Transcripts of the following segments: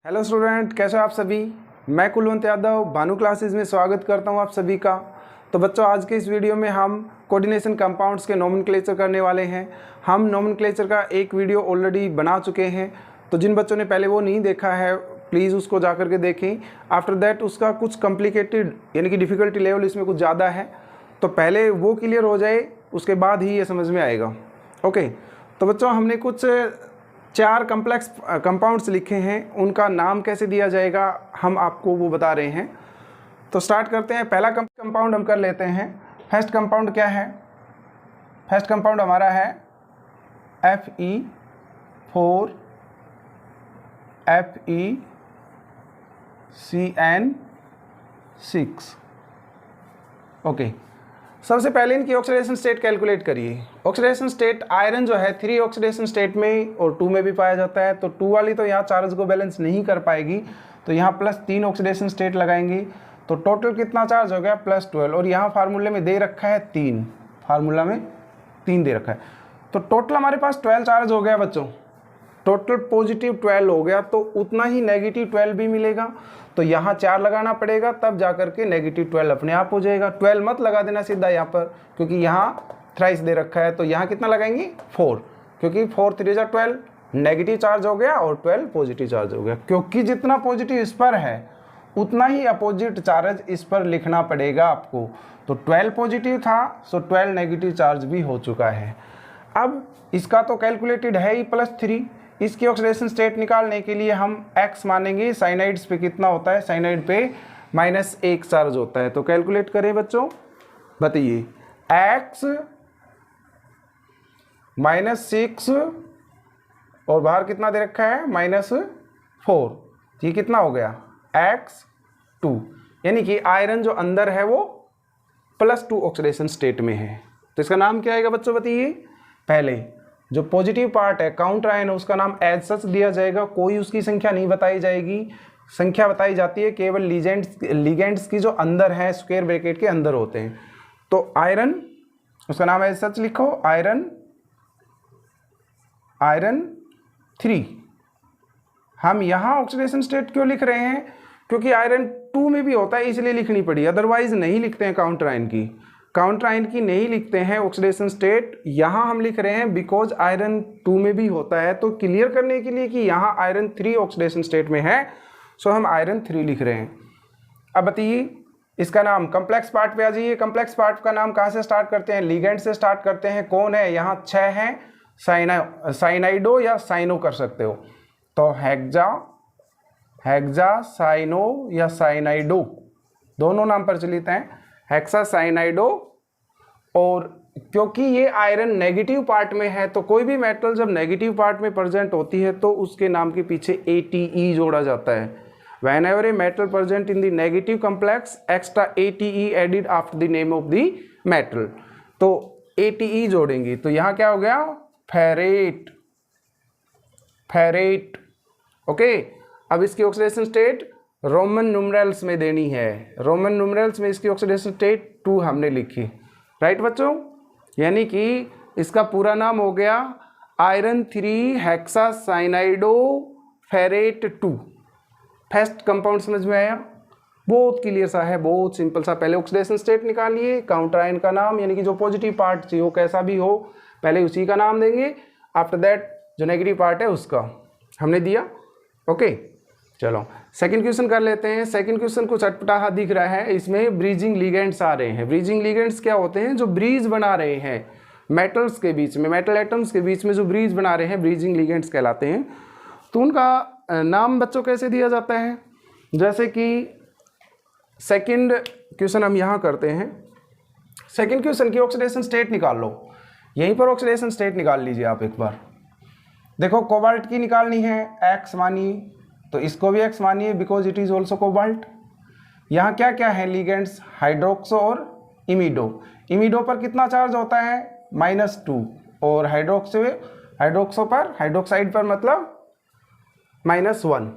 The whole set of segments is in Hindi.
हेलो स्टूडेंट, कैसे हो आप सभी। मैं कुलवंत यादव भानु क्लासेस में स्वागत करता हूं आप सभी का। तो बच्चों, आज के इस वीडियो में हम कोऑर्डिनेशन कंपाउंड्स के नोमेनक्लेचर करने वाले हैं। हम नोमेनक्लेचर का एक वीडियो ऑलरेडी बना चुके हैं, तो जिन बच्चों ने पहले वो नहीं देखा है प्लीज़ उसको जा कर के देखें। आफ्टर दैट उसका कुछ कॉम्प्लिकेटेड यानी कि डिफ़िकल्टी लेवल इसमें कुछ ज़्यादा है, तो पहले वो क्लियर हो जाए उसके बाद ही ये समझ में आएगा। ओके, तो बच्चों हमने कुछ 4 कम्प्लेक्स कंपाउंड्स लिखे हैं, उनका नाम कैसे दिया जाएगा हम आपको वो बता रहे हैं। तो स्टार्ट करते हैं। पहला कंपाउंड हम कर लेते हैं। फर्स्ट कंपाउंड क्या है? फर्स्ट कंपाउंड हमारा है Fe4 FeCN6। ओके, सबसे पहले इनकी ऑक्सीडेशन स्टेट कैलकुलेट करिए। ऑक्सीडेशन स्टेट आयरन जो है 3 ऑक्सीडेशन स्टेट में और 2 में भी पाया जाता है, तो 2 वाली तो यहाँ चार्ज को बैलेंस नहीं कर पाएगी, तो यहाँ +3 ऑक्सीडेशन स्टेट लगाएंगे, तो टोटल कितना चार्ज हो गया +12। और यहाँ फार्मूले में दे रखा है 3, फार्मूला में 3 दे रखा है, तो टोटल हमारे पास 12 चार्ज हो गया बच्चों। टोटल पॉजिटिव 12 हो गया, तो उतना ही नेगेटिव 12 भी मिलेगा, तो यहाँ 4 लगाना पड़ेगा, तब जाकर के नेगेटिव 12 अपने आप हो जाएगा। 12 मत लगा देना सीधा यहाँ पर, क्योंकि यहाँ थ्राइस दे रखा है, तो यहाँ कितना लगाएंगे 4, क्योंकि 4 3 जा 12 नेगेटिव चार्ज हो गया और 12 पॉजिटिव चार्ज हो गया। क्योंकि जितना पॉजिटिव इस पर है उतना ही अपोजिट चार्ज इस पर लिखना पड़ेगा आपको। तो 12 पॉजिटिव था, सो 12 नेगेटिव चार्ज भी हो चुका है। अब इसका तो कैलकुलेटेड है ही +3। इसकी ऑक्सीडेशन स्टेट निकालने के लिए हम x मानेंगे। साइनाइड्स पे कितना होता है? साइनाइड पे -1 चार्ज होता है। तो कैलकुलेट करें बच्चों, बताइए। x -6 और बाहर कितना दे रखा है -4, ये कितना हो गया x2, यानी कि आयरन जो अंदर है वो +2 ऑक्सीडेशन स्टेट में है। तो इसका नाम क्या आएगा बच्चों, बताइए। पहले जो पॉजिटिव पार्ट है काउंटर आयन, उसका नाम एज सच दिया जाएगा, कोई उसकी संख्या नहीं बताई जाएगी। संख्या बताई जाती है केवल लिगेंड्स की जो अंदर है, स्क्वायर ब्रैकेट के अंदर होते हैं। तो आयरन, उसका नाम एज सच लिखो, आयरन 3। हम यहाँ ऑक्सीडेशन स्टेट क्यों लिख रहे हैं? क्योंकि आयरन 2 में भी होता है, इसलिए लिखनी पड़ी, अदरवाइज नहीं लिखते हैं काउंटर आयन की। काउंटर आयन की नहीं लिखते हैं ऑक्सीडेशन स्टेट, यहाँ हम लिख रहे हैं बिकॉज आयरन 2 में भी होता है। तो क्लियर करने के लिए कि यहाँ आयरन 3 ऑक्सीडेशन स्टेट में है, सो हम आयरन 3 लिख रहे हैं। अब बताइए इसका नाम। कम्प्लेक्स पार्ट पे आ जाइए। कम्प्लेक्स पार्ट का नाम कहाँ से स्टार्ट करते हैं? लिगेंड से स्टार्ट करते हैं। कौन है? यहाँ 6 हैं। साइनाइडो या साइनो कर सकते हो, तो हेक्सा साइनो या साइनाइडो दोनों नाम प्रचलित हैं, हेक्सा साइनाइडो। और क्योंकि ये आयरन नेगेटिव पार्ट में है, तो कोई भी मेटल जब नेगेटिव पार्ट में प्रेजेंट होती है तो उसके नाम के पीछे ATE जोड़ा जाता है। Whenever a metal present in the negative complex, extra ATE added after the name of the metal। तो ATE जोड़ेंगे, तो यहाँ क्या हो गया? फेरेट। ओके, अब इसकी ऑक्सीडेशन स्टेट रोमन न्यूमरल्स में देनी है। रोमन न्यूमरल्स में इसकी ऑक्सीडेशन स्टेट 2 हमने लिखी, राइट बच्चों। यानी कि इसका पूरा नाम हो गया iron 3 hexa cyanido ferrate 2। First compound समझ में आया? बहुत क्लियर सा है, बहुत सिंपल सा। पहले ऑक्सीडेशन स्टेट निकालिए, काउंटर आयन का नाम, यानी कि जो पॉजिटिव पार्ट चाहिए वो कैसा भी हो पहले उसी का नाम देंगे। आफ्टर दैट जो नेगेटिव पार्ट है उसका हमने दिया। ओके, चलो सेकंड क्वेश्चन कर लेते हैं। सेकंड क्वेश्चन कुछ अटपटा दिख रहा है, इसमें ब्रीजिंग लिगेंड्स आ रहे हैं। ब्रीजिंग लिगेंड्स क्या होते हैं? जो ब्रीज बना रहे हैं मेटल्स के बीच में, मेटल एटम्स के बीच में जो ब्रीज बना रहे हैं, ब्रीजिंग लिगेंड्स कहलाते हैं। तो उनका नाम बच्चों कैसे दिया जाता है? जैसे कि सेकंड क्वेश्चन हम यहाँ करते हैं। सेकंड क्वेश्चन की ऑक्सीडेशन स्टेट निकाल लो, यहीं पर ऑक्सीडेशन स्टेट निकाल लीजिए आप एक बार। देखो कोबाल्ट की निकालनी है, X मानिए, तो इसको भी X मानिए because it is also cobalt. यहाँ क्या क्या है लिगेंड्स? हाइड्रोक्सो और इमिडो। इमिडो पर कितना चार्ज होता है? -2, और हाइड्रोक्सो पर, हाइड्रोक्साइड पर मतलब -1।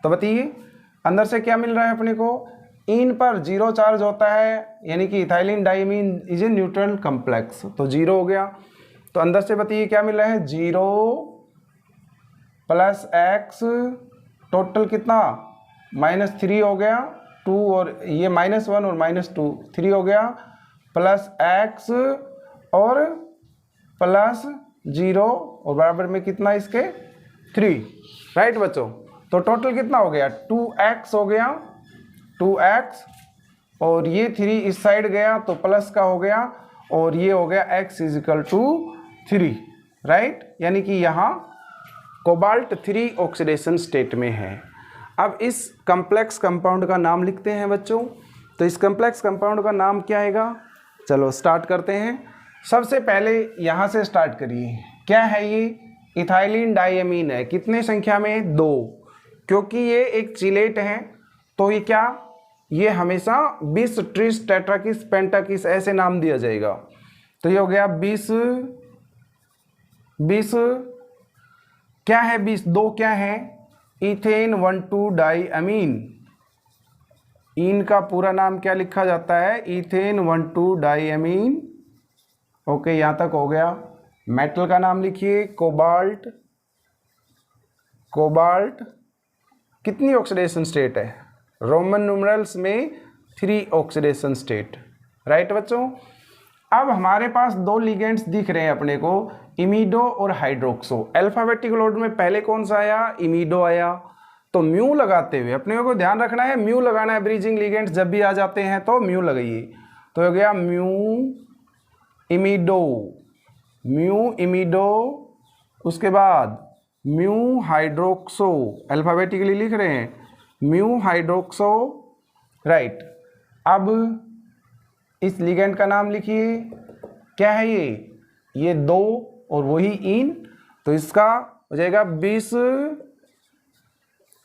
तो बताइए अंदर से क्या मिल रहा है अपने को? इन पर 0 चार्ज होता है, यानी कि ethylene diamine is a neutral complex, तो 0 हो गया। तो अंदर से बताइए क्या मिल रहा है? 0 + X टोटल कितना -3 हो गया, 2 और ये -1 और -2 3 हो गया, प्लस x और प्लस 0 और बराबर में कितना इसके 3, राइट बच्चों। तो टोटल कितना हो गया 2x हो गया, 2x और ये 3 इस साइड गया तो प्लस का हो गया और ये हो गया x = 3, राइट। यानी कि यहाँ कोबाल्ट 3 ऑक्सीडेशन स्टेट में है। अब इस कम्प्लेक्स कंपाउंड का नाम लिखते हैं बच्चों। तो इस कम्प्लेक्स कंपाउंड का नाम क्या आएगा, चलो स्टार्ट करते हैं। सबसे पहले यहाँ से स्टार्ट करिए, क्या है ये, इथाइलिन डाइअमीन है। कितने संख्या में, 2, क्योंकि ये एक चिलेट है तो ये क्या, ये हमेशा 20 ट्रिस टेट्राकिस पेंटाकिस ऐसे नाम दिया जाएगा। तो ये हो गया 20 क्या है 20, 2 क्या है, इथेन 1,2 डाइअमीन। इन का पूरा नाम क्या लिखा जाता है, इथेन 1,2 डाइअमीन। ओके, यहाँ तक हो गया। मेटल का नाम लिखिए, कोबाल्ट। कोबाल्ट कितनी ऑक्सीडेशन स्टेट है, रोमन न्यूमरल्स में 3 ऑक्सीडेशन स्टेट, राइट बच्चों। अब हमारे पास 2 लिगेंड्स दिख रहे हैं अपने को, इमिडो और हाइड्रोक्सो। अल्फाबेटिकल ऑर्डर में पहले कौन सा आया, इमिडो आया। तो म्यू लगाते हुए अपने को ध्यान रखना है, म्यू लगाना है। ब्रीजिंग लिगेंड्स जब भी आ जाते हैं तो म्यू लगाइए। तो हो गया म्यू इमिडो, म्यू इमिडो, उसके बाद म्यू हाइड्रोक्सो, अल्फाबेटिकली लिख रहे हैं, म्यू हाइड्रोक्सो, राइट। अब इस लिगेंड का नाम लिखिए, क्या है ये 2 और वही इन, तो इसका हो जाएगा 20।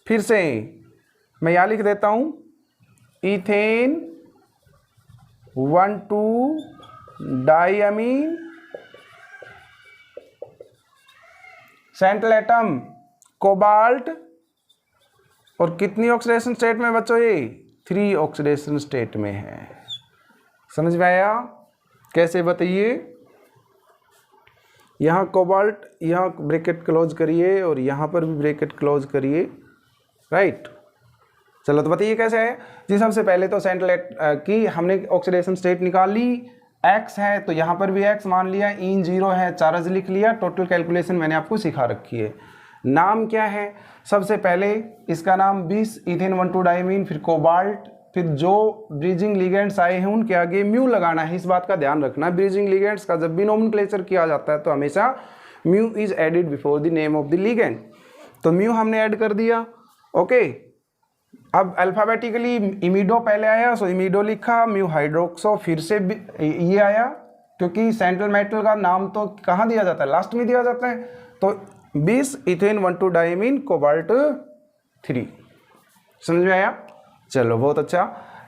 फिर से मैं यहाँ लिख देता हूँ, इथेन 1,2 डाइअमीन, सेंट्रल एटम कोबाल्ट, और कितनी ऑक्सीडेशन स्टेट में बच्चों, ये 3 ऑक्सीडेशन स्टेट में है। समझ में आया, कैसे बताइए। यहाँ कोबाल्ट, यहाँ ब्रैकेट क्लोज करिए और यहाँ पर भी ब्रैकेट क्लोज करिए, राइट। चलो तो बताइए कैसे है जी। सबसे पहले तो सेंट्रल की हमने ऑक्सीडेशन स्टेट निकाल ली, x है तो यहाँ पर भी x मान लिया, इन 0 है, चार्ज लिख लिया। टोटल कैलकुलेशन मैंने आपको सिखा रखी है। नाम क्या है, सबसे पहले इसका नाम 20 इथेन 1,2 डाइअमीन, फिर कोबाल्ट, फिर जो ब्रीजिंग लिगेंड्स आए हैं उनके आगे म्यू लगाना है। इस बात का ध्यान रखना है, ब्रीजिंग लिगेंड्स का जब भी नोमेनक्लेचर किया जाता है तो हमेशा mu is added before the name of the legend. तो म्यू हमने ऐड कर दिया, ओके। अब अल्फाबेटिकली इमिडो पहले आया, सो इमिडो लिखा, म्यू हाइड्रोक्सो फिर से ये आया, क्योंकि सेंट्रल मेटल का नाम तो कहाँ दिया जाता है, लास्ट में दिया जाता है। तो 20 इथेन 1,2 डाइअमीन कोबाल्ट 3। समझ में आया, चलो बहुत अच्छा।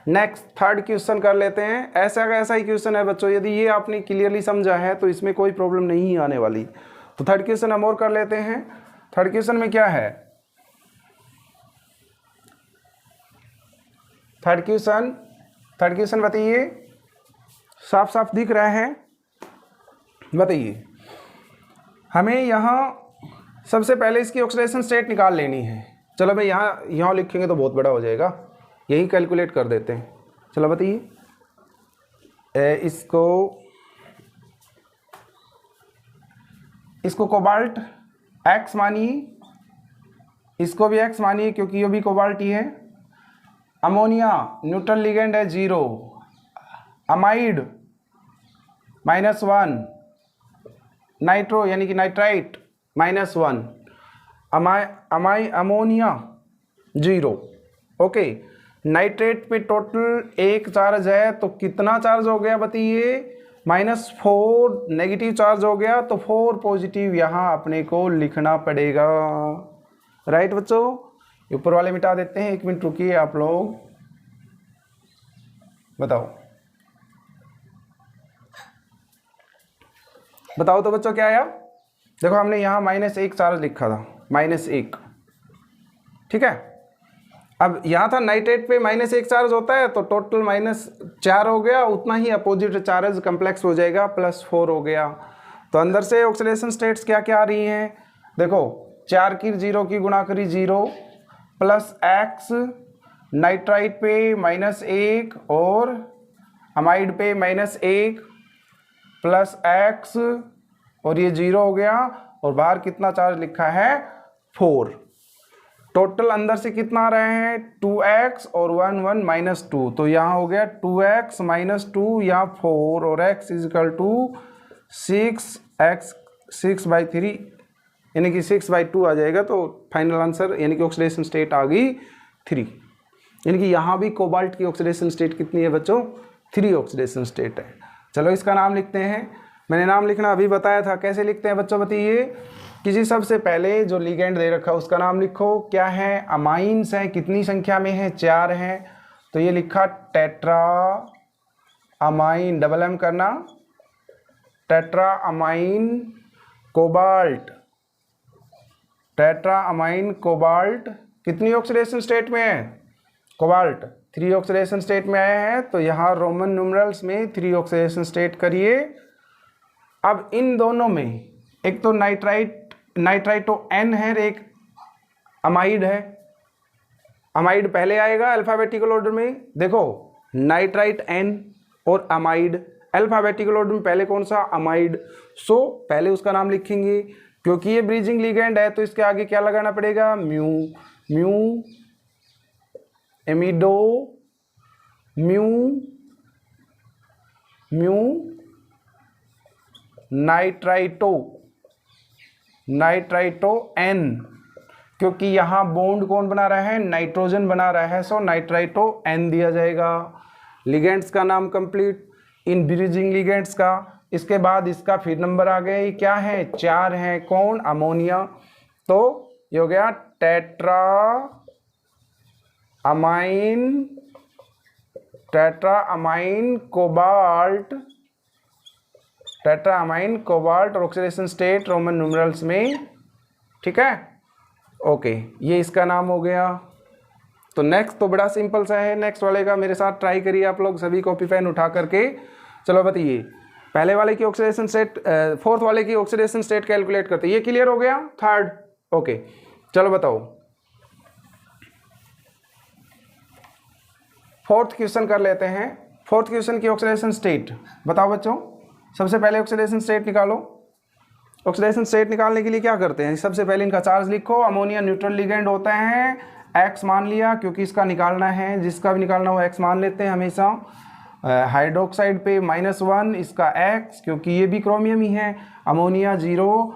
नेक्स्ट थर्ड क्वेश्चन कर लेते हैं। ऐसा का ऐसा ही क्वेश्चन है बच्चों, यदि ये आपने क्लियरली समझा है तो इसमें कोई प्रॉब्लम नहीं आने वाली। तो थर्ड क्वेश्चन हम और कर लेते हैं। थर्ड क्वेश्चन में क्या है, थर्ड क्वेश्चन बताइए, साफ साफ दिख रहा है, बताइए। हमें यहाँ सबसे पहले इसकी ऑक्सीडेशन स्टेट निकाल लेनी है। चलो भाई यहाँ लिखेंगे तो बहुत बड़ा हो जाएगा, यही कैलकुलेट कर देते हैं। चलो बताइए, इसको कोबाल्ट x मानिए, इसको भी x मानिए क्योंकि ये भी कोबाल्ट ही है। अमोनिया न्यूट्रल लिगेंड है 0, अमाइड -1, नाइट्रो यानी कि नाइट्राइट -1, अमोनिया 0, ओके। नाइट्रेट पे टोटल 1 चार्ज है, तो कितना चार्ज हो गया बताइए, -4 नेगेटिव चार्ज हो गया, तो 4 पॉजिटिव यहाँ अपने को लिखना पड़ेगा, राइट बच्चों। ऊपर वाले मिटा देते हैं, 1 मिनट रुकिए आप लोग, बताओ तो बच्चों क्या आया। देखो हमने यहाँ -1 चार्ज लिखा था, -1, ठीक है। अब यहाँ था नाइट्रेट पे -1 चार्ज होता है, तो टोटल -4 हो गया, उतना ही अपोजिट चार्ज कम्प्लेक्स हो जाएगा, +4 हो गया। तो अंदर से ऑक्सीडेशन स्टेट्स क्या क्या आ रही हैं, देखो 4 की 0 की गुणा करी 0, प्लस एक्स, नाइट्राइट पे -1 और अमाइड पे -1 प्लस एक्स और ये 0 हो गया और बाहर कितना चार्ज लिखा है 4। टोटल अंदर से कितना आ रहे हैं 2x और 1 1 -2, तो यहाँ हो गया 2x -2 या 4 और x इजिकल टू 6x 6/3 यानी कि 6/2 आ जाएगा। तो फाइनल आंसर यानी कि ऑक्सीडेशन स्टेट आ गई 3। यानी कि यहाँ भी कोबाल्ट की ऑक्सीडेशन स्टेट कितनी है बच्चों 3 ऑक्सीडेशन स्टेट है। चलो इसका नाम लिखते हैं। मैंने नाम लिखना अभी बताया था, कैसे लिखते हैं बच्चों बताइए। किसी सबसे पहले जो लिगेंड दे रखा है उसका नाम लिखो। क्या है अमाइंस हैं, कितनी संख्या में है 4 हैं, तो ये लिखा टेट्रा अमाइन, डबल एम करना, tetra amine cobalt. Tetra amine cobalt कितनी ऑक्सीडेशन स्टेट में है कोबाल्ट 3 ऑक्सीडेशन स्टेट में आया है, तो यहाँ रोमन न्यूमरल्स में 3 ऑक्सीडेशन स्टेट करिए। अब इन दोनों में एक तो नाइट्राइटो N है, एक अमाइड है। अमाइड पहले आएगा अल्फाबेटिकल ऑर्डर में, देखो नाइट्राइट N और अमाइड अल्फाबेटिकल ऑर्डर में पहले कौन सा अमाइड। सो पहले उसका नाम लिखेंगे, क्योंकि ये ब्रीजिंग लिगेंड है तो इसके आगे क्या लगाना पड़ेगा mu, mu amido mu mu nitrito N, क्योंकि यहाँ बॉन्ड कौन बना रहा है नाइट्रोजन बना रहा है, सो नाइट्राइटो N दिया जाएगा। लिगेंड्स का नाम कंप्लीट इन ब्रीजिंग लिगेंड्स का। इसके बाद इसका फिर नंबर आ गए, क्या है 4 है, कौन अमोनिया, तो ये हो गया tetra amine cobalt, tetra amine cobalt और ऑक्सीडेशन स्टेट रोमन न्यूमरल्स में, ठीक है। ओके ये इसका नाम हो गया। तो नेक्स्ट तो बड़ा सिंपल सा है, नेक्स्ट वाले का मेरे साथ ट्राई करिए आप लोग सभी, कॉपी पेन उठा करके। चलो बताइए पहले वाले की ऑक्सीडेशन स्टेट, फोर्थ वाले की ऑक्सीडेशन स्टेट कैलकुलेट करते, ये क्लियर हो गया। थर्ड ओके चलो बताओ, फोर्थ क्वेश्चन कर लेते हैं। फोर्थ क्वेश्चन की ऑक्सीडेशन स्टेट बताओ बच्चों। सबसे पहले ऑक्सीडेशन स्टेट निकालो। ऑक्सीडेशन स्टेट निकालने के लिए क्या करते हैं, सबसे पहले इनका चार्ज लिखो। अमोनिया न्यूट्रल लिगेंड होता है, एक्स मान लिया क्योंकि इसका निकालना है, जिसका भी निकालना हो एक्स मान लेते हैं हमेशा। हाइड्रोक्साइड पे -1 इसका एक्स, क्योंकि ये भी क्रोमियम ही है। अमोनिया 0,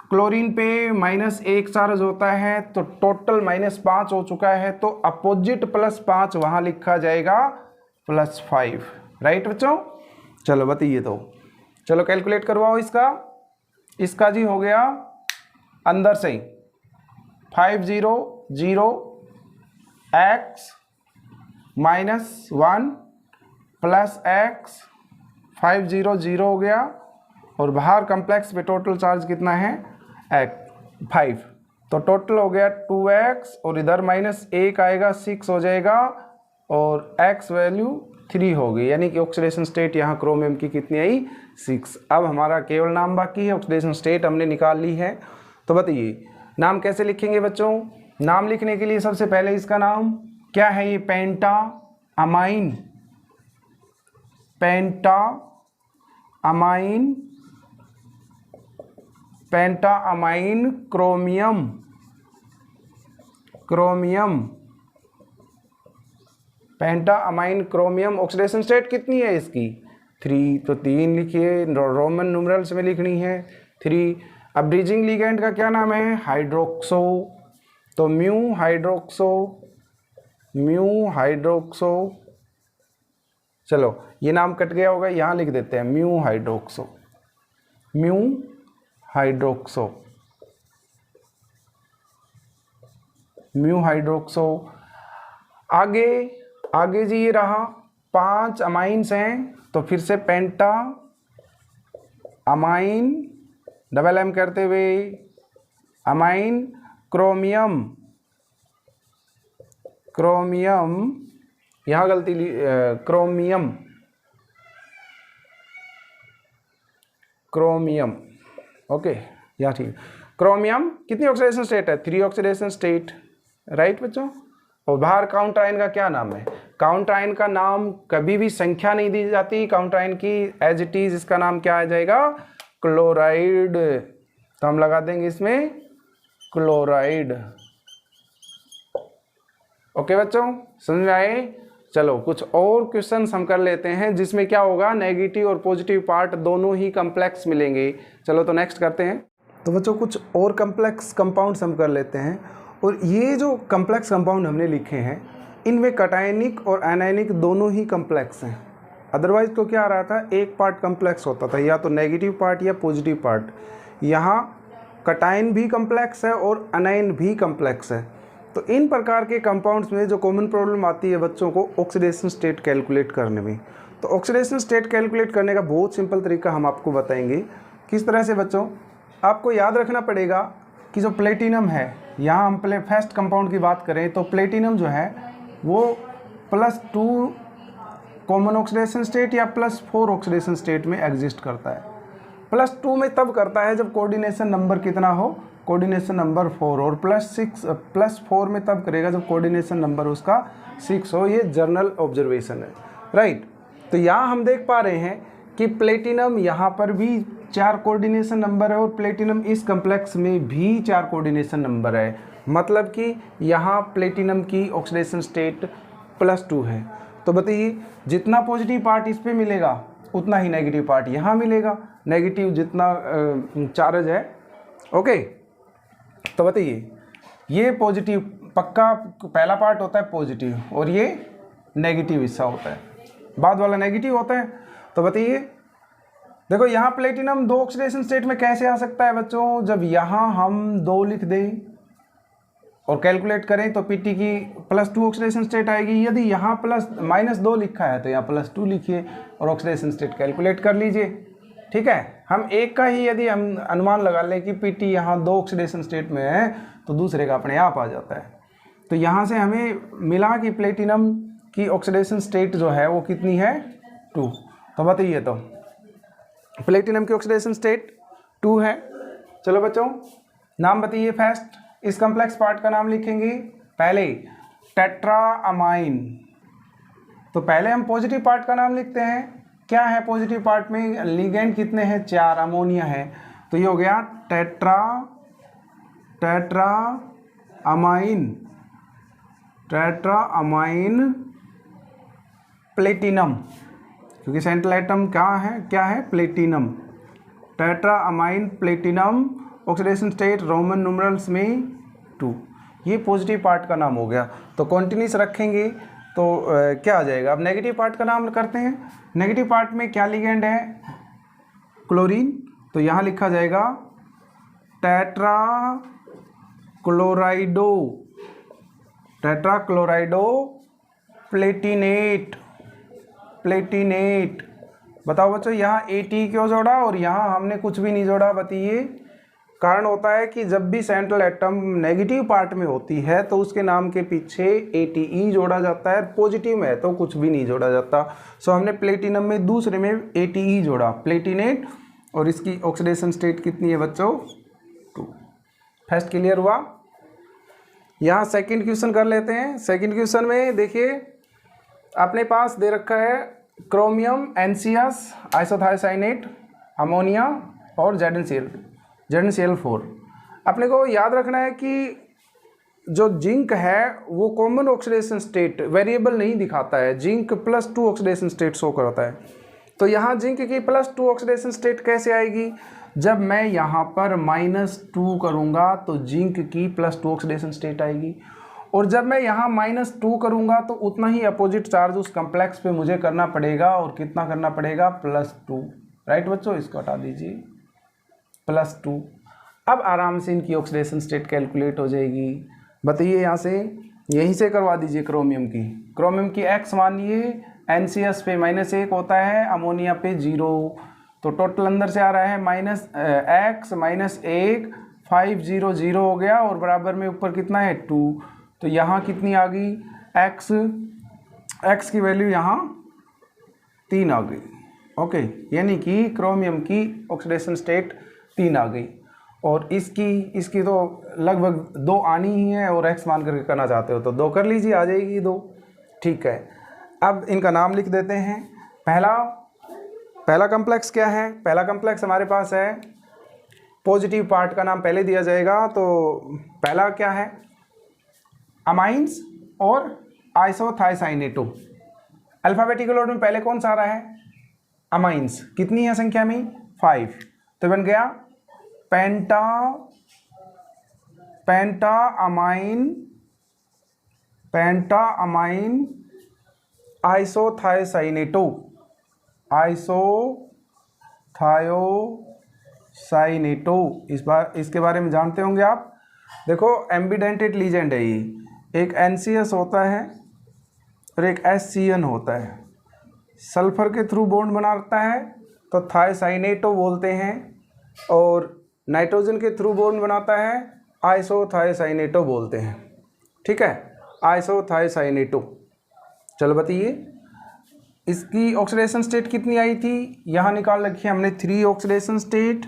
क्लोरीन पे -1 चार्ज होता है, तो टोटल -5 हो चुका है, तो अपोजिट +5 वहाँ लिखा जाएगा +5, राइट बच्चों। चलो बताइए, तो चलो कैलकुलेट करवाओ इसका जी हो गया अंदर से 500 x -1 प्लस x 500 हो गया, और बाहर कम्प्लेक्स पे टोटल चार्ज कितना है 5, तो टोटल हो गया 2x और इधर -1 आएगा 6 हो जाएगा, और x वैल्यू 3 हो गई, यानी कि ऑक्सीडेशन स्टेट यहाँ क्रोमियम की कितनी आई 6। अब हमारा केवल नाम बाकी है, ऑक्सीडेशन स्टेट हमने निकाल ली है। तो बताइए नाम कैसे लिखेंगे बच्चों। नाम लिखने के लिए सबसे पहले इसका नाम क्या है, ये पेंटा अमाइन क्रोमियम ऑक्सीडेशन स्टेट कितनी है इसकी 3, तो 3 लिखिए, रोमन न्यूमरल्स में लिखनी है 3। अब ब्रीजिंग लिगेंड का क्या नाम है हाइड्रोक्सो, तो म्यू हाइड्रोक्सो। चलो ये नाम कट गया होगा, यहाँ लिख देते हैं म्यू हाइड्रोक्सो। आगे जी ये रहा 5 अमाइंस हैं, तो फिर से पेंटा अमाइन डबल एम करते हुए अमाइन क्रोमियम, यहाँ गलती क्रोमियम ओके यहाँ ठीक। क्रोमियम कितनी ऑक्सीडेशन स्टेट है 3 ऑक्सीडेशन स्टेट, राइट बच्चों। और बाहर काउंटर आयन का क्या नाम है? काउंटर आयन का नाम कभी भी संख्या नहीं दी जाती काउंटर आयन की, एज इट इज इसका नाम क्या आ जाएगा? क्लोराइड। तो हम लगा देंगे इसमें क्लोराइड। ओके बच्चों, समझ में आए? चलो कुछ और क्वेश्चन हम कर लेते हैं जिसमें क्या होगा, नेगेटिव और पॉजिटिव पार्ट दोनों ही कम्प्लेक्स मिलेंगे। चलो तो नेक्स्ट करते हैं। तो बच्चों कुछ और कम्प्लेक्स कंपाउंड्स हम कर लेते हैं। और ये जो कम्प्लेक्स कंपाउंड हमने लिखे हैं इनमें कटायनिक और एनायनिक दोनों ही कम्प्लेक्स हैं। अदरवाइज तो क्या आ रहा था, एक पार्ट कम्प्लेक्स होता था, या तो नेगेटिव पार्ट या पॉजिटिव पार्ट। यहाँ कटायन भी कम्प्लेक्स है और एनायन भी कम्प्लेक्स है। तो इन प्रकार के कंपाउंड्स में जो कॉमन प्रॉब्लम आती है बच्चों को ऑक्सीडेशन स्टेट कैलकुलेट करने में। तो ऑक्सीडेशन स्टेट कैलकुलेट करने का बहुत सिंपल तरीका हम आपको बताएंगे। किस तरह से बच्चों, आपको याद रखना पड़ेगा कि जो प्लेटिनम है, यहाँ हम पहले फर्स्ट कंपाउंड की बात करें तो प्लेटिनम जो है वो +2 कॉमन ऑक्सीडेशन स्टेट या +4 ऑक्सीडेशन स्टेट में एग्जिस्ट करता है। +2 में तब करता है जब कोऑर्डिनेशन नंबर कितना हो, कोऑर्डिनेशन नंबर 4, और +4 में तब करेगा जब कोऑर्डिनेशन नंबर उसका 6 हो। ये जर्नल ऑब्जर्वेशन है, राइट। तो यहाँ हम देख पा रहे हैं कि प्लेटिनम यहाँ पर भी 4 कोऑर्डिनेशन नंबर है और प्लेटिनम इस कम्प्लेक्स में भी 4 कोऑर्डिनेशन नंबर है। मतलब कि यहाँ प्लेटिनम की ऑक्सीडेशन स्टेट +2 है। तो बताइए जितना पॉजिटिव पार्ट इस पे मिलेगा उतना ही नेगेटिव पार्ट यहाँ मिलेगा, नेगेटिव जितना चार्ज है। ओके, तो बताइए ये पॉजिटिव पक्का पहला पार्ट होता है पॉजिटिव और ये नेगेटिव हिस्सा होता है, बाद वाला नेगेटिव होता है। तो बताइए देखो यहाँ प्लेटिनम 2 ऑक्सीडेशन स्टेट में कैसे आ सकता है बच्चों, जब यहाँ हम 2 लिख दें और कैलकुलेट करें तो Pt की +2 ऑक्सीडेशन स्टेट आएगी। यदि यहाँ -2 लिखा है तो यहाँ +2 लिखिए और ऑक्सीडेशन स्टेट कैलकुलेट कर लीजिए। ठीक है, हम एक का ही यदि हम अनुमान लगा लें कि Pt यहाँ 2 ऑक्सीडेशन स्टेट में है तो दूसरे का अपने आप आ जाता है। तो यहाँ से हमें मिला कि प्लेटिनम की ऑक्सीडेशन स्टेट जो है वो कितनी है, 2। तो बताइए तो प्लेटिनम की ऑक्सीडेशन स्टेट 2 है। चलो बच्चों नाम बताइए फर्स्ट, इस कम्प्लेक्स पार्ट का नाम लिखेंगे पहले टेट्राअमाइन। तो पहले हम पॉजिटिव पार्ट का नाम लिखते हैं। क्या है पॉजिटिव पार्ट में, लिगेंड कितने हैं, 4, अमोनिया है। तो ये हो गया टेट्राअमाइन प्लेटिनम, क्योंकि सेंट्रल एटम क्या है platinum. Tetraammine platinum, oxidation state Roman numerals में 2। ये पॉजिटिव पार्ट का नाम हो गया। तो कॉन्टिन्यूस रखेंगे तो क्या आ जाएगा। अब नेगेटिव पार्ट का नाम करते हैं। नेगेटिव पार्ट में क्या लिगेंड है, क्लोरीन। तो यहाँ लिखा जाएगा टेट्राक्लोराइडो प्लेटिनेट। बताओ बच्चों यहाँ AT क्यों जोड़ा और यहाँ हमने कुछ भी नहीं जोड़ा, बताइए। कारण होता है कि जब भी सेंट्रल एटम नेगेटिव पार्ट में होती है तो उसके नाम के पीछे ATE जोड़ा जाता है, पॉजिटिव में है तो कुछ भी नहीं जोड़ा जाता। सो हमने प्लेटिनम में दूसरे में ATE जोड़ा, प्लेटिनेट, और इसकी ऑक्सीडेशन स्टेट कितनी है बच्चों, 2। फर्स्ट क्लियर हुआ। यहाँ सेकंड क्वेश्चन कर लेते हैं। सेकंड क्वेश्चन में देखिए अपने पास दे रखा है क्रोमियम, NCS, आइसोथायोसाइनेट, अमोनिया और ZnCl4। अपने को याद रखना है कि जो जिंक है वो कॉमन ऑक्सीडेशन स्टेट वेरिएबल नहीं दिखाता है, जिंक +2 ऑक्सीडेशन स्टेट शो करता है। तो यहाँ जिंक की +2 ऑक्सीडेशन स्टेट कैसे आएगी, जब मैं यहाँ पर -2 करूँगा तो जिंक की +2 ऑक्सीडेशन स्टेट आएगी, और जब मैं यहाँ -2 करूँगा तो उतना ही अपोजिट चार्ज उस कम्प्लेक्स पे मुझे करना पड़ेगा, और कितना करना पड़ेगा, +2। राइट बच्चों, इसको हटा दीजिए, +2। अब आराम से इनकी ऑक्सीडेशन स्टेट कैलकुलेट हो जाएगी। बताइए यहाँ से, यहीं से करवा दीजिए क्रोमियम की X मानिए, NCS पे -1 होता है, अमोनिया पे 0। तो टोटल अंदर से आ रहा है -X -1 500 हो गया, और बराबर में ऊपर कितना है 2। तो यहाँ कितनी आ गई, X की वैल्यू यहाँ 3 आ गई। ओके, यानी कि क्रोमियम की ऑक्सीडेशन स्टेट 3 आ गई। और इसकी तो लगभग 2 आनी ही है और x मान करके करना चाहते हो तो 2 कर लीजिए, आ जाएगी 2। ठीक है, अब इनका नाम लिख देते हैं। पहला कॉम्प्लेक्स क्या है? पहला कॉम्प्लेक्स हमारे पास है, पॉजिटिव पार्ट का नाम पहले दिया जाएगा। तो पहला क्या है? अमाइंस और आइसोथायोसाइनेटो। अल्फ़ाबेटिकल ऑर्डर में पहले कौन सा आ रहा है? अमाइंस। कितनी है संख्या में? 5। तो बन गया पेंटा अमाइन आइसोथायोसाइनेटो। इसके बारे में जानते होंगे आप। देखो एम्बिडेंटेड लीजेंड है ये, एक NCS होता है और एक SCN होता है। सल्फर के थ्रू बॉन्ड बनाता है तो थायोसाइनेटो बोलते हैं, और नाइट्रोजन के थ्रू बॉन्ड बनाता है आइसोथायोसाइनेटो बोलते हैं। ठीक है, आइसोथायोसाइनेटो। चलो बताइए इसकी ऑक्सीडेशन स्टेट कितनी आई थी? यहाँ निकाल रखी है हमने 3 ऑक्सीडेशन स्टेट।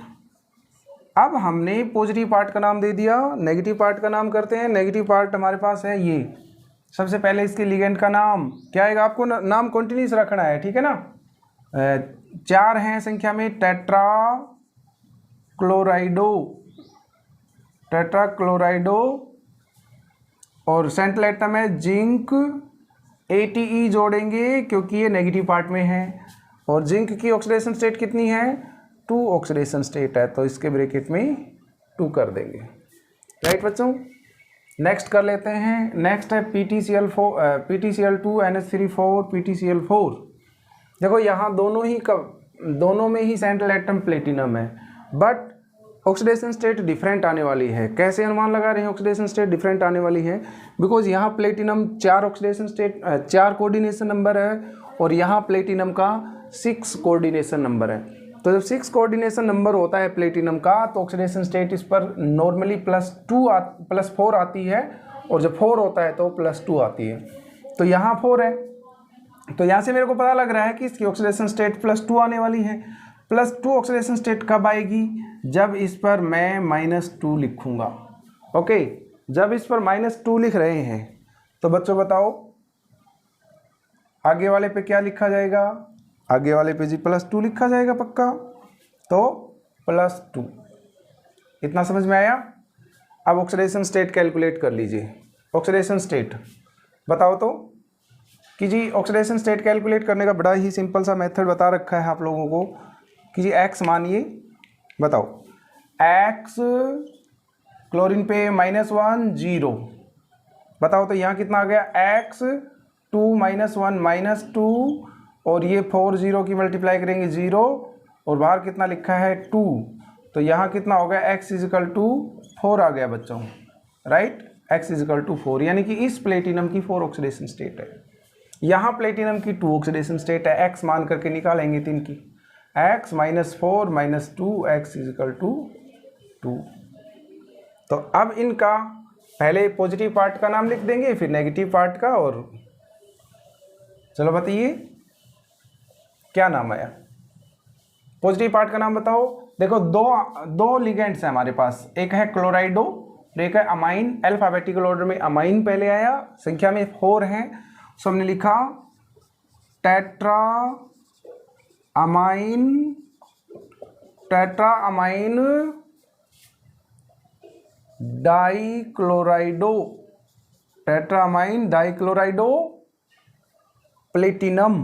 अब हमने पॉजिटिव पार्ट का नाम दे दिया, नेगेटिव पार्ट का नाम करते हैं। नेगेटिव पार्ट हमारे पास है ये। सबसे पहले इसके लिगेंड का नाम क्या आएगा? आपको नाम कंटिन्यूस रखना है, ठीक है ना। 4 हैं संख्या में, टेट्रा क्लोराइडो, और सेंट्रल एटम है जिंक। ATE जोड़ेंगे क्योंकि ये नेगेटिव पार्ट में है, और जिंक की ऑक्सीडेशन स्टेट कितनी है? 2 ऑक्सीडेशन स्टेट है, तो इसके ब्रैकेट में 2 कर देंगे। राइट बच्चों, नेक्स्ट कर लेते हैं। नेक्स्ट है PTCl2 NH3 PTCl4। देखो यहाँ दोनों में ही सेंट्रल एटम प्लेटिनम है, बट ऑक्सीडेशन स्टेट डिफरेंट आने वाली है। कैसे अनुमान लगा रहे हैं ऑक्सीडेशन स्टेट डिफरेंट आने वाली है? बिकॉज यहाँ platinum 4 oxidation state 4 coordination number है, और यहाँ प्लेटिनम का 6 कोऑर्डिनेशन नंबर है। तो जब 6 कोऑर्डिनेशन नंबर होता है प्लेटिनम का, तो ऑक्सीडेशन स्टेट इस पर नॉर्मली +4 आती है, और जब 4 होता है तो +2 आती है। तो यहाँ 4 है, तो यहाँ से मेरे को पता लग रहा है कि इसकी ऑक्सीडेशन स्टेट +2 आने वाली है। +2 ऑक्सीडेशन स्टेट कब आएगी? जब इस पर मैं -2 लिखूंगा। ओके, जब इस पर -2 लिख रहे हैं तो बच्चों बताओ आगे वाले पे क्या लिखा जाएगा? आगे वाले पे जी +2 लिखा जाएगा पक्का। तो +2, इतना समझ में आया? अब ऑक्सीडेशन स्टेट कैलकुलेट कर लीजिए। ऑक्सीडेशन स्टेट बताओ तो कि जी ऑक्सीडेशन स्टेट कैलकुलेट करने का बड़ा ही सिंपल सा मेथड बता रखा है आप लोगों को कि जी x मानिए, बताओ x क्लोरीन पे -1 0, बताओ तो यहाँ कितना आ गया? x 2 -1 -2, और ये 4 0 की मल्टीप्लाई करेंगे 0, और बाहर कितना लिखा है 2, तो यहाँ कितना हो गया? x = 4 आ गया बच्चों। राइट, x = 4, यानी कि इस प्लेटिनम की 4 ऑक्सीडेशन स्टेट है, यहाँ प्लेटिनम की 2 ऑक्सीडेशन स्टेट है। x मान करके निकालेंगे 3 की, x -4 -2 x = 2। तो अब इनका पहले पॉजिटिव पार्ट का नाम लिख देंगे, फिर नेगेटिव पार्ट का, और चलो बताइए क्या नाम आया? पॉजिटिव पार्ट का नाम बताओ। देखो दो लिगेंड्स हैं हमारे पास, एक है क्लोराइडो, एक है अमाइन। अल्फाबेटिकल ऑर्डर में अमाइन पहले आया, संख्या में 4 हैं, सो हमने लिखा टेट्रा अमाइन डाइक्लोराइडो प्लेटिनम।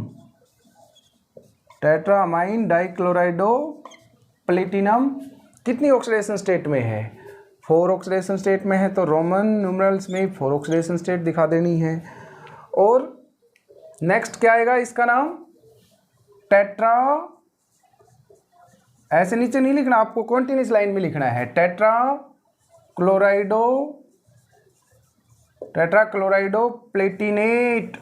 कितनी ऑक्सीडेशन स्टेट में है? 4 ऑक्सीडेशन स्टेट में है, तो रोमन न्यूमरल्स में 4 ऑक्सीडेशन स्टेट दिखा देनी है। और नेक्स्ट क्या आएगा? इसका नाम टेट्रा, ऐसे नीचे नहीं लिखना, आपको कॉन्टिन्यूस लाइन में लिखना है। Tetra क्लोराइडो Palatinate.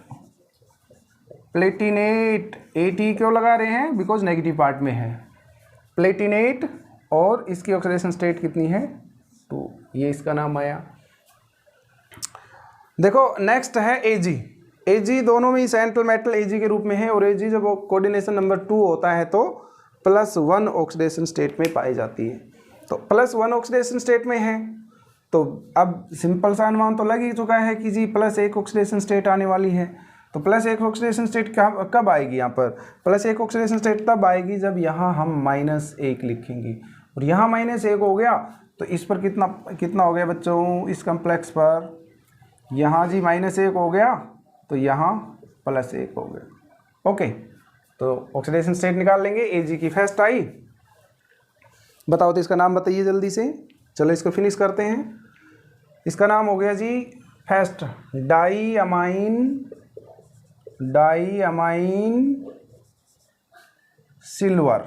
AT क्यों लगा रहे हैं? बिकॉज नेगेटिव पार्ट में है प्लेटिनेट, और इसकी ऑक्सीडेशन स्टेट कितनी है? 2। ये इसका नाम आया। देखो नेक्स्ट है AG दोनों में ही सेंट्रल मेटल AG के रूप में है, और AG जब कोऑर्डिनेशन नंबर 2 होता है तो +1 ऑक्सीडेशन स्टेट में पाई जाती है। तो +1 ऑक्सीडेशन स्टेट में है, तो अब सिंपल सा अनुमान तो लग ही चुका है कि जी +1 ऑक्सीडेशन स्टेट आने वाली है। तो +1 ऑक्सीडेशन स्टेट कब आएगी यहाँ पर? +1 ऑक्सीडेशन स्टेट तब आएगी जब यहाँ हम -1 लिखेंगे, और यहाँ -1 हो गया तो इस पर कितना हो गया बच्चों, इस कम्प्लेक्स पर यहाँ जी -1 हो गया, तो यहाँ +1 हो गया। ओके, तो ऑक्सीडेशन स्टेट निकाल लेंगे। Ag की फर्स्ट आई, बताओ तो इसका नाम बताइए जल्दी से। चलो इसको फिनिश करते हैं। इसका नाम हो गया जी फर्स्ट डाईअमाइन सिल्वर,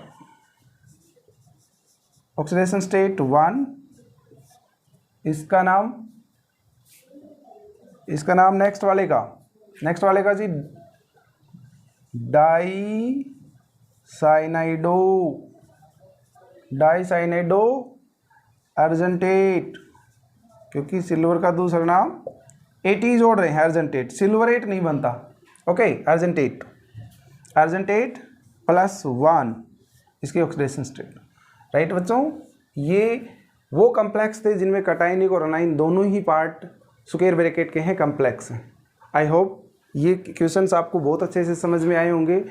ऑक्सीडेशन स्टेट 1। इसका नाम नेक्स्ट वाले का जी डाईसाइनाइडो अर्जेंटेट, क्योंकि सिल्वर का दूसरा नाम एट ही जोड़ रहे हैं, अर्जेंटेट, सिल्वरेट नहीं बनता। ओके, अर्जेंटेट +1 इसकी ऑक्सीडेशन स्टेट। राइट बच्चों, ये वो कम्प्लेक्स थे जिनमें कटायनिक और अनाइन दोनों ही पार्ट स्क्वायर ब्रैकेट के हैं, कम्प्लेक्स हैं। आई होप ये क्वेश्चंस आपको बहुत अच्छे से समझ में आए होंगे।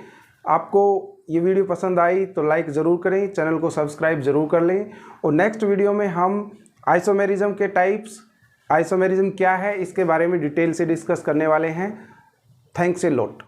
आपको ये वीडियो पसंद आई तो लाइक ज़रूर करें, चैनल को सब्सक्राइब ज़रूर कर लें, और नेक्स्ट वीडियो में हम आइसोमेरिज्म के टाइप्स, आइसोमेरिज्म क्या है, इसके बारे में डिटेल से डिस्कस करने वाले हैं। Thanks a lot.